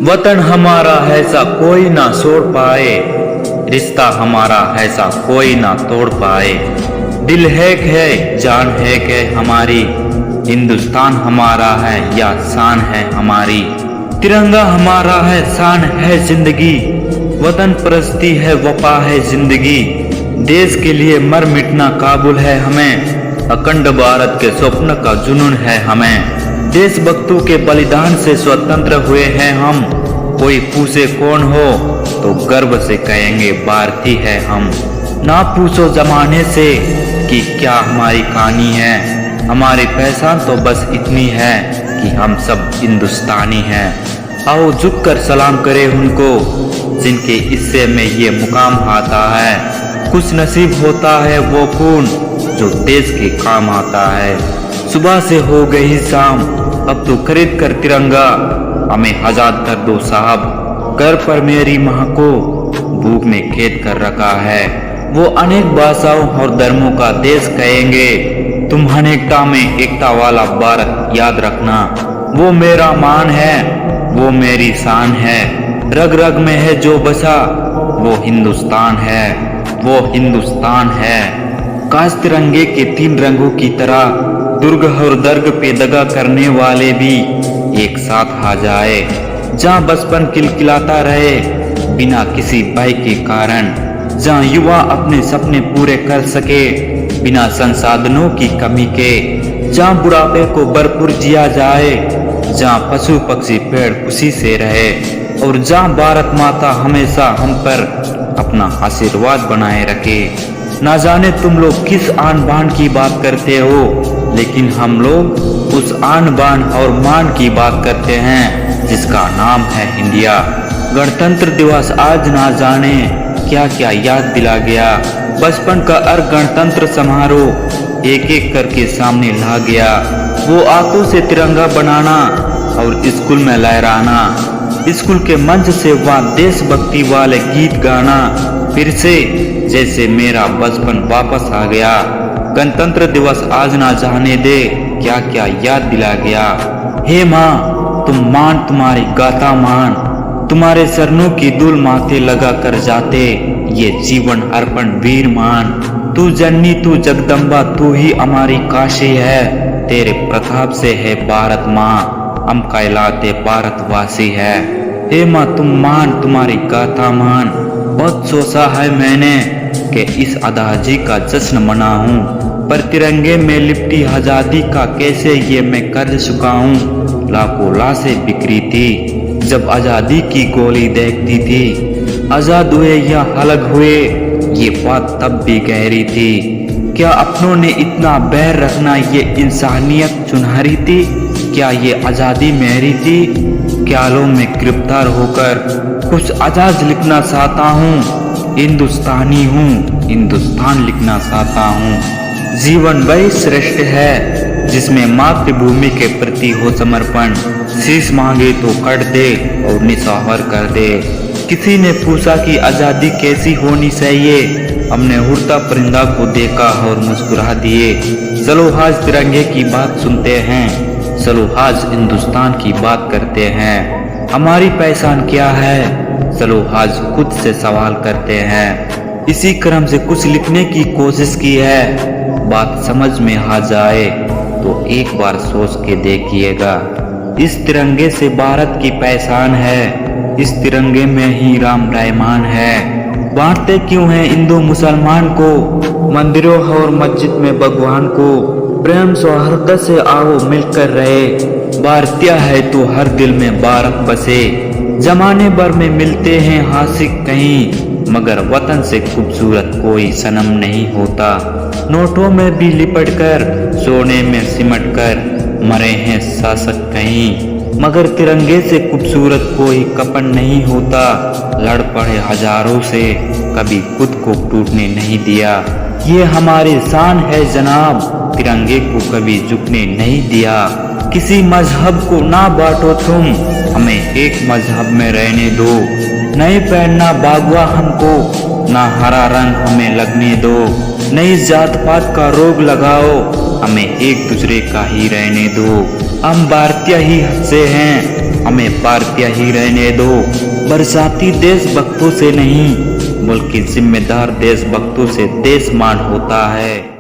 वतन हमारा ऐसा कोई ना छोड़ पाए, रिश्ता हमारा ऐसा कोई ना तोड़ पाए। दिल है जान है हमारी, हिंदुस्तान हमारा है या शान है हमारी। तिरंगा हमारा है शान है जिंदगी, वतन परस्ती है वफा है जिंदगी। देश के लिए मर मिटना काबुल है हमें, अखंड भारत के स्वप्न का जुनून है हमें। देशभक्तों के बलिदान से स्वतंत्र हुए हैं हम, कोई पूछे कौन हो तो गर्व से कहेंगे भारतीय है हम। ना पूछो जमाने से कि क्या हमारी कहानी है, हमारी पहचान तो बस इतनी है कि हम सब हिंदुस्तानी हैं। आओ झुककर सलाम करें उनको जिनके हिस्से में ये मुकाम आता है। खुश नसीब होता है वो खून जो देश के काम आता है। सुबह से हो गई शाम, अब तो खरीद कर तिरंगा हमें आजाद कर दो साहब। घर पर मेरी माँ को भूख ने कैद कर रखा है, वो अनेक भाषाओं और धर्मों का देश कहेंगे। तुम अनेकता में एकता वाला भारत याद रखना, वो मेरा मान है वो मेरी शान है। रग रग में है जो बसा वो हिंदुस्तान है, वो हिंदुस्तान है। काश तिरंगे के तीन रंगों की तरह दुर्ग और दर्ग पे दगा करने वाले भी एक साथ आ जाए। जहाँ बचपन किलकिलाता रहे बिना किसी भय के कारण, जहाँ युवा अपने सपने पूरे कर सके बिना संसाधनों की कमी के, जहाँ बुढ़ापे को भरपूर जिया जाए, जहाँ पशु पक्षी पेड़ खुशी से रहे और जहाँ भारत माता हमेशा हम पर अपना आशीर्वाद बनाए रखे। ना जाने तुम लोग किस आन बान की बात करते हो, लेकिन हम लोग उस आन बान और मान की बात करते हैं जिसका नाम है इंडिया। गणतंत्र दिवस आज ना जाने क्या क्या याद दिला गया। बचपन का हर गणतंत्र समारोह एक एक करके सामने ला गया। वो आंखों से तिरंगा बनाना और स्कूल में लहराना, स्कूल के मंच से वहाँ देशभक्ति वाले गीत गाना, फिर से जैसे मेरा बचपन वापस आ गया। गणतंत्र दिवस आज ना जाने दे क्या क्या याद दिला गया। हे माँ तुम मान, तुम्हारी गाथा मान, तुम्हारे चरणों की धूल माथे लगा कर जाते ये जीवन अर्पण वीर मान। तू जननी तू जगदम्बा तू ही हमारी काशी है, तेरे प्रताप से है भारत माँ हम कहलाते भारतवासी है। हे माँ तुम मान, तुम्हारी गाथा मान। बहुत सोचा है मैंने कि इस आजादी का जश्न मनाऊं, पर तिरंगे में लिपटी आजादी का कैसे ये मैं कर चुकाऊं। लाखों लाशें बिखरी थी जब आजादी की गोली देखती थी, आजाद हुए या अलग हुए ये बात तब भी गहरी थी। क्या अपनों ने इतना बैर रखना ये इंसानियत चुनहरी थी, क्या ये आजादी मेरी थी। ख्यालों में गिरफ्तार होकर कुछ आजाद लिखना चाहता हूँ, हिंदुस्तानी हूँ हिंदुस्तान लिखना चाहता हूँ। जीवन वही श्रेष्ठ है जिसमें मातृभूमि के प्रति हो समर्पण, शीश मांगे तो कट दे और निछावर कर दे। किसी ने पूछा कि आजादी कैसी होनी चाहिए, हमने उड़ता परिंदा को देखा और मुस्कुरा दिए। चलो आज तिरंगे की बात सुनते हैं, चलो आज हिंदुस्तान की बात करते हैं। हमारी पहचान क्या है, चलो आज खुद से सवाल करते हैं। इसी क्रम से कुछ लिखने की कोशिश की है, बात समझ में आ जाए तो एक बार सोच के देखिएगा। इस तिरंगे से भारत की पहचान है, इस तिरंगे में ही राम रहमान है। बांटते क्यों हैं हिंदू मुसलमान को, मंदिरों और मस्जिद में भगवान को। प्रेम सौहार्द से आओ मिलकर रहे, भारतीय है तो हर दिल में भारत बसे। जमाने भर में मिलते हैं आशिक कहीं, मगर वतन से खूबसूरत कोई सनम नहीं होता। नोटों में भी लिपट कर, सोने में सिमट कर मरे हैं शासक कहीं, मगर तिरंगे से खूबसूरत कोई कपन नहीं होता। लड़ पड़े हजारों से कभी खुद को टूटने नहीं दिया, ये हमारी शान है जनाब, तिरंगे को कभी झुकने नहीं दिया। किसी मजहब को ना बांटो तुम, हमें एक मजहब में रहने दो। नहीं पहनना बागवा हमको, ना हरा रंग हमें लगने दो। नई जात पात का रोग लगाओ, हमें एक दूसरे का ही रहने दो। हम भारतीय ही से हैं, हमें भारतीय ही रहने दो। बरसाती देशभक्तों से नहीं बल्कि जिम्मेदार देशभक्तों से देश मान होता है।